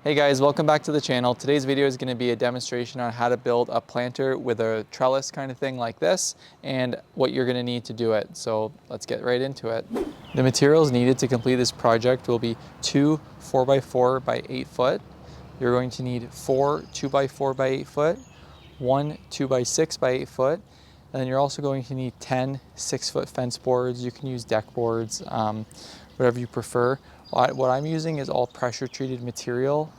Hey guys, welcome back to the channel. Today's video is going to be a demonstration on how to build a planter with a trellis kind of thing like this and what you're going to need to do it. So let's get right into it. The materials needed to complete this project will be 2 4x4 by 8 foot. You're going to need 4 2x4 by 8 foot, 1 2x6 by 8 foot, and then you're also going to need 10 6-foot fence boards. You can use deck boards, whatever you prefer. What I'm using is all pressure treated material.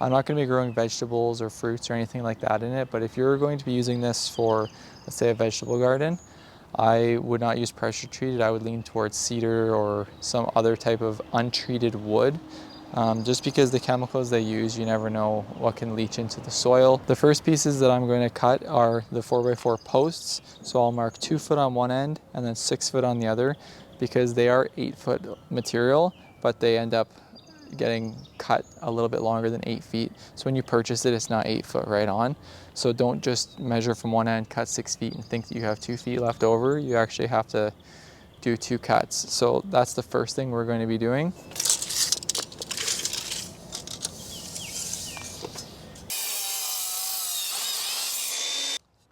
I'm not going to be growing vegetables or fruits or anything like that in it, but if you're going to be using this for, let's say, a vegetable garden, I would not use pressure treated. I would lean towards cedar or some other type of untreated wood. Just because the chemicals they use, you never know what can leach into the soil. The first pieces that I'm going to cut are the 4x4 posts. So I'll mark 2 foot on one end and then 6 foot on the other, because they are 8 foot material, but they end up getting cut a little bit longer than 8 feet. So when you purchase it, it's not 8 foot right on. So don't just measure from one end, cut 6 feet and think that you have 2 feet left over. You actually have to do 2 cuts. So that's the first thing we're going to be doing.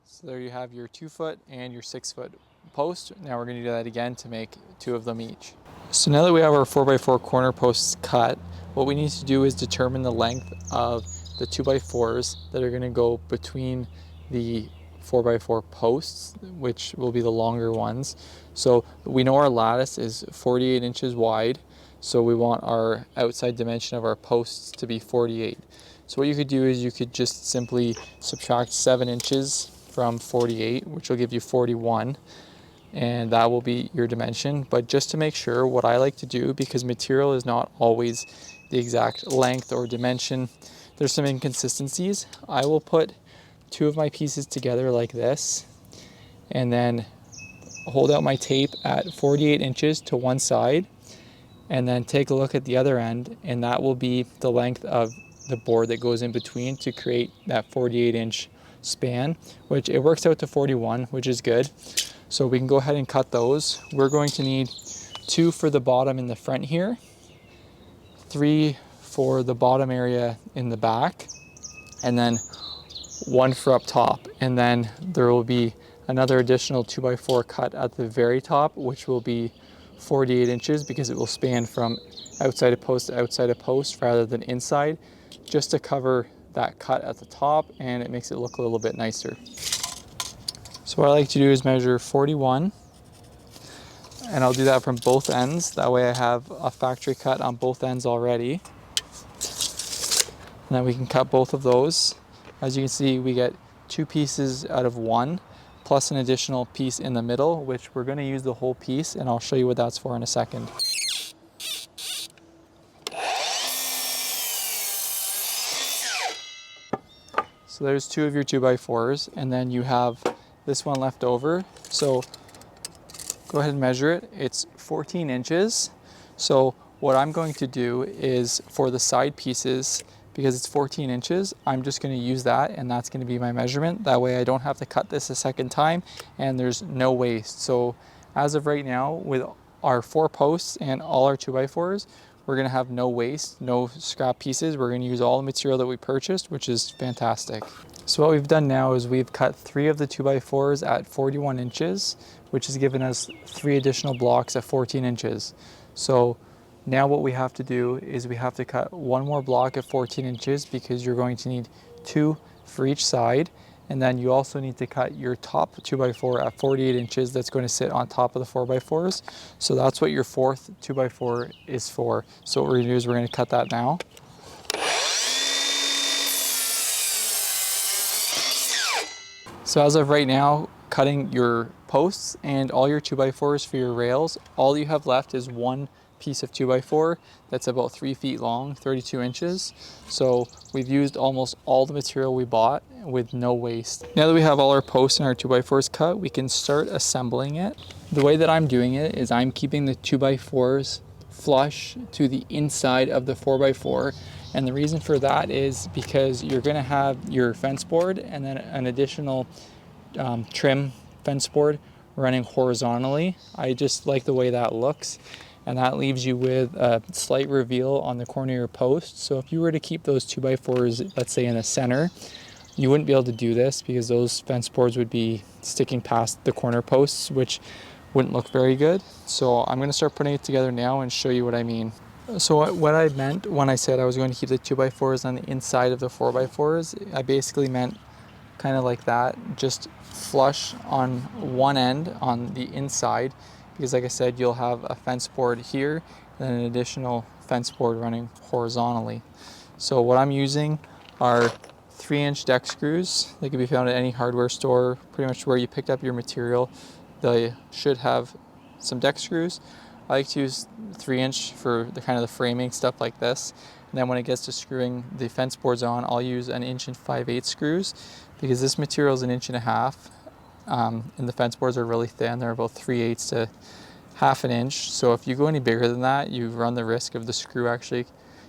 So there you have your 2 foot and your 6 foot post. Now we're going to do that again to make 2 of them each. So now that we have our 4x4 corner posts cut, what we need to do is determine the length of the 2x4s that are going to go between the 4x4 posts, which will be the longer ones. So we know our lattice is 48 inches wide, so we want our outside dimension of our posts to be 48. So what you could do is you could just simply subtract 7 inches from 48, which will give you 41. And that will be your dimension. But just to make sure, what I like to do, because material is not always the exact length or dimension, there's some inconsistencies, I will put 2 of my pieces together like this and then hold out my tape at 48 inches to one side and then take a look at the other end, and that will be the length of the board that goes in between to create that 48-inch span, which it works out to 41, which is good. So we can go ahead and cut those. We're going to need 2 for the bottom in the front here, 3 for the bottom area in the back, and then 1 for up top. And then there will be another additional 2x4 cut at the very top, which will be 48 inches because it will span from outside of post to outside of post rather than inside, just to cover that cut at the top, and it makes it look a little bit nicer. So what I like to do is measure 41, and I'll do that from both ends. That way I have a factory cut on both ends already. And then we can cut both of those. As you can see, we get 2 pieces out of 1, plus an additional piece in the middle, which we're going to use the whole piece, and I'll show you what that's for in a second. So there's 2 of your 2x4s, and then you have this one left over. So go ahead and measure it. It's 14 inches. So what I'm going to do is, for the side pieces, because it's 14 inches, I'm just going to use that, and that's going to be my measurement. That way I don't have to cut this a second time and there's no waste. So as of right now, with our 4 posts and all our 2x4s, we're going to have no waste, no scrap pieces. We're going to use all the material that we purchased, which is fantastic. So what we've done now is we've cut 3 of the 2x4s at 41 inches, which has given us 3 additional blocks at 14 inches. So now what we have to do is we have to cut 1 more block at 14 inches, because you're going to need 2 for each side. And then you also need to cut your top 2x4 at 48 inches. That's going to sit on top of the 4x4s. So that's what your 4th 2x4 is for. So what we're going to do is we're going to cut that now. So as of right now, cutting your posts and all your 2x4s for your rails, all you have left is 1 piece of 2x4 that's about 3 feet long, 32 inches. So we've used almost all the material we bought with no waste. Now that we have all our posts and our 2x4s cut, we can start assembling it. The way that I'm doing it is I'm keeping the 2x4s flush to the inside of the 4x4. And the reason for that is because you're going to have your fence board and then an additional trim fence board running horizontally. I just like the way that looks. and that leaves you with a slight reveal on the corner of your post. So if you were to keep those 2x4s, let's say in the center, you wouldn't be able to do this because those fence boards would be sticking past the corner posts, which wouldn't look very good. So I'm going to start putting it together now and show you what I mean. So what I meant when I said I was going to keep the 2x4s on the inside of the 4x4s, I basically meant kind of like that, just flush on one end on the inside, because like I said, you'll have a fence board here and then an additional fence board running horizontally. So what I'm using are 3-inch deck screws. They can be found at any hardware store, pretty much where you picked up your material. They should have some deck screws. I like to use 3-inch for the kind of the framing stuff like this. And then when it gets to screwing the fence boards on, I'll use 1 5/8 inch screws, because this material is 1.5 inches, and the fence boards are really thin. They're about 3/8 to 1/2 inch. So if you go any bigger than that, you run the risk of the screw actually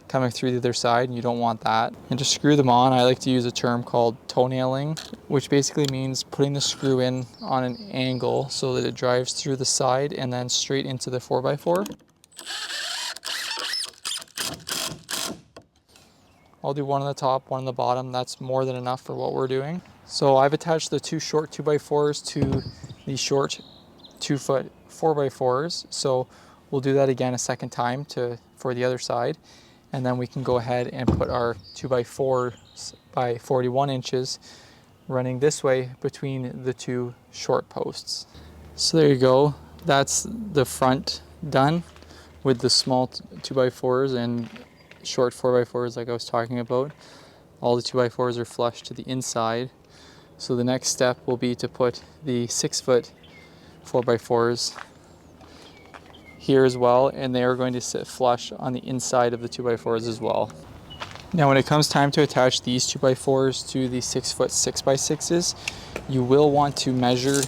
coming through the other side, and you don't want that. And to screw them on, I like to use a term called toenailing, which basically means putting the screw in on an angle so that it drives through the side and then straight into the 4x4. I'll do one on the top, one on the bottom. That's more than enough for what we're doing. So I've attached the 2 short 2x4s to the short 2-foot 4x4s. So we'll do that again a second time for the other side. And then we can go ahead and put our 2x4s by 41 inches running this way between the 2 short posts. So there you go. That's the front done with the small 2x4s and short 4x4s like I was talking about. All the 2x4s are flush to the inside. So the next step will be to put the 6-foot 4x4s here as well, and they are going to sit flush on the inside of the 2x4s as well. Now when it comes time to attach these 2x4s to the 6-foot 6x6s, you will want to measure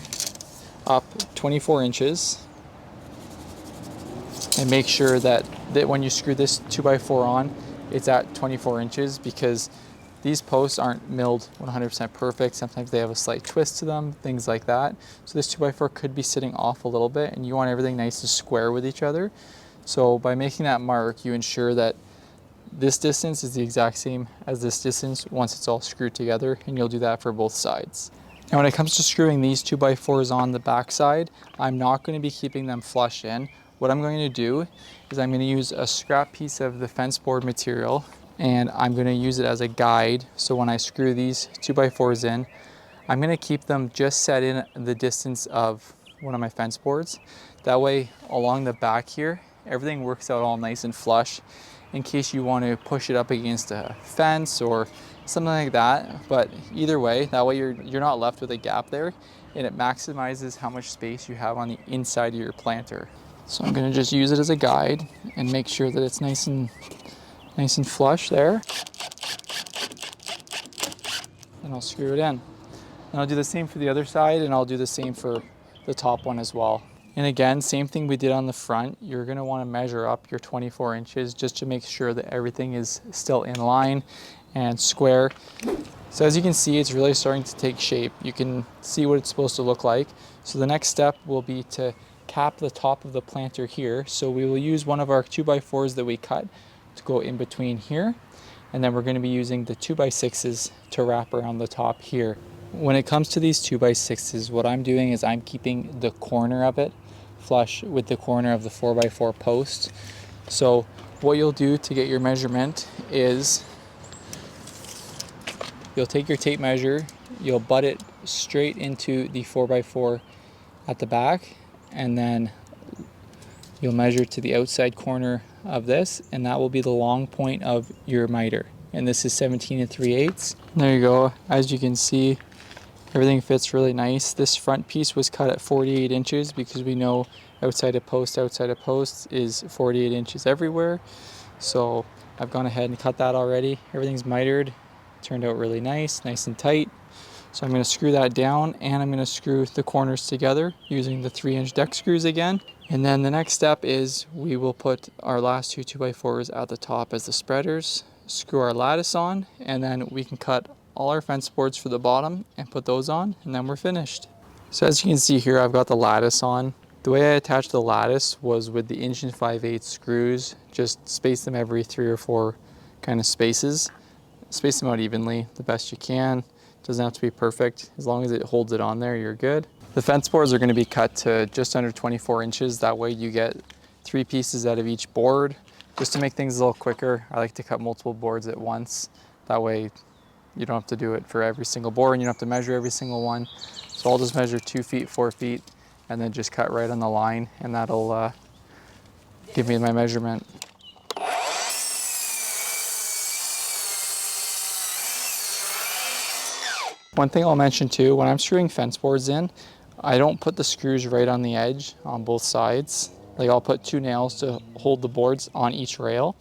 up 24 inches and make sure that when you screw this 2x4 on, it's at 24 inches, because these posts aren't milled 100% perfect. Sometimes they have a slight twist to them, things like that. So this 2x4 could be sitting off a little bit, and you want everything nice and square with each other. So by making that mark, you ensure that this distance is the exact same as this distance once it's all screwed together, and you'll do that for both sides. Now when it comes to screwing these 2x4s on the back side, I'm not going to be keeping them flush in. What I'm going to do is I'm going to use a scrap piece of the fence board material, and I'm going to use it as a guide. So when I screw these 2x4s in, I'm going to keep them just set in the distance of one of my fence boards. That way along the back here, everything works out all nice and flush in case you want to push it up against a fence or something like that. But either way, that way you're not left with a gap there, and it maximizes how much space you have on the inside of your planter. So I'm going to just use it as a guide and make sure that it's nice and flush there. And I'll screw it in. And I'll do the same for the other side, and I'll do the same for the top one as well. And again, same thing we did on the front. You're going to want to measure up your 24 inches just to make sure that everything is still in line and square. So as you can see, it's really starting to take shape. You can see what it's supposed to look like. So the next step will be to cap the top of the planter here. So we will use one of our 2x4s that we cut to go in between here, and then we're going to be using the 2x6s to wrap around the top here. When it comes to these 2x6s, what I'm doing is I'm keeping the corner of it flush with the corner of the 4x4 post. So what you'll do to get your measurement is you'll take your tape measure, you'll butt it straight into the 4x4 at the back, and then you'll measure to the outside corner of this, and that will be the long point of your miter. And this is 17 3/8. There you go. As you can see, everything fits really nice. This front piece was cut at 48 inches because we know outside of post is 48 inches everywhere. So I've gone ahead and cut that already. Everything's mitered. Turned out really nice and tight. So I'm going to screw that down, and I'm going to screw the corners together using the 3-inch deck screws again. And then the next step is we will put our last 2 2x4s at the top as the spreaders, screw our lattice on, and then we can cut all our fence boards for the bottom and put those on, and then we're finished. So as you can see here, I've got the lattice on. The way I attached the lattice was with the 1 5/8" screws. Just space them every 3 or 4 kind of spaces. Space them out evenly the best you can. Doesn't have to be perfect. As long as it holds it on there, you're good. The fence boards are going to be cut to just under 24 inches. That way you get 3 pieces out of each board. Just to make things a little quicker, I like to cut multiple boards at once. That way you don't have to do it for every single board and you don't have to measure every single one. So I'll just measure 2 feet, 4 feet, and then just cut right on the line, and that'll give me my measurement. One thing I'll mention too, when I'm screwing fence boards in, I don't put the screws right on the edge on both sides. Like I'll put 2 nails to hold the boards on each rail,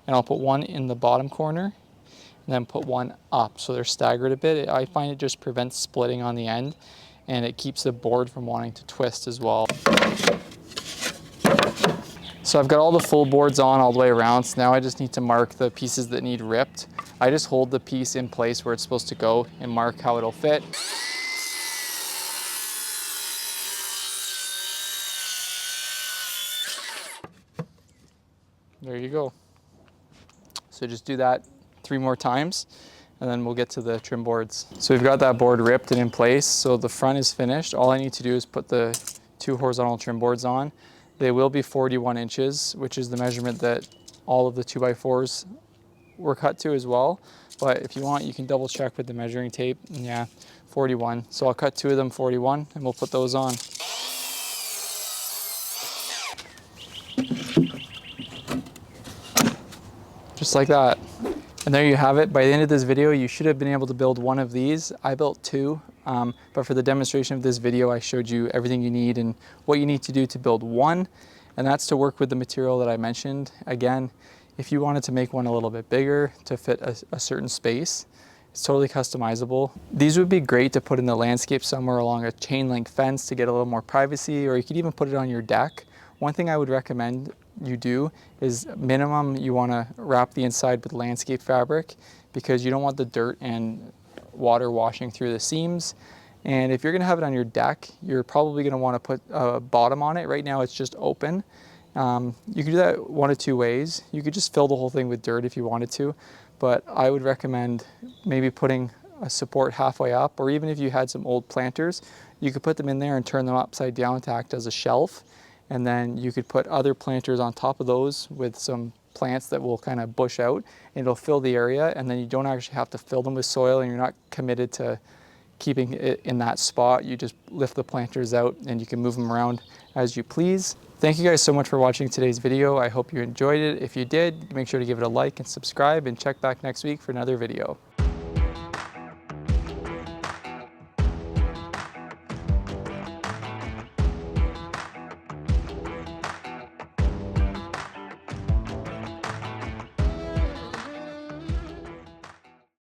and I'll put one in the bottom corner and then put one up so they're staggered a bit. I find it just prevents splitting on the end, and it keeps the board from wanting to twist as well. So I've got all the full boards on all the way around, so now I just need to mark the pieces that need ripped. I just hold the piece in place where it's supposed to go and mark how it'll fit. There you go. So just do that 3 more times, and then we'll get to the trim boards. So we've got that board ripped and in place, so the front is finished. All I need to do is put the 2 horizontal trim boards on. They will be 41 inches, which is the measurement that all of the 2x4s were cut to as well. But if you want, you can double check with the measuring tape. And yeah, 41. So I'll cut 2 of them 41 and we'll put those on. Just like that. And there you have it. By the end of this video, you should have been able to build one of these. I built 2, but for the demonstration of this video, I showed you everything you need and what you need to do to build one. And that's to work with the material that I mentioned. Again, if you wanted to make one a little bit bigger to fit a certain space, it's totally customizable. These would be great to put in the landscape somewhere along a chain link fence to get a little more privacy, or you could even put it on your deck. One thing I would recommend you do is minimum you want to wrap the inside with landscape fabric, because you don't want the dirt and water washing through the seams. And if you're going to have it on your deck, you're probably going to want to put a bottom on it. Right now it's just open. You could do that 1 of 2 ways. You could just fill the whole thing with dirt if you wanted to, but I would recommend maybe putting a support halfway up, or even if you had some old planters, you could put them in there and turn them upside down to act as a shelf. And then you could put other planters on top of those with some plants that will kind of bush out, and it'll fill the area, and then you don't actually have to fill them with soil, and you're not committed to keeping it in that spot. You just lift the planters out and you can move them around as you please. Thank you guys so much for watching today's video. I hope you enjoyed it. If you did, make sure to give it a like and subscribe, and check back next week for another video.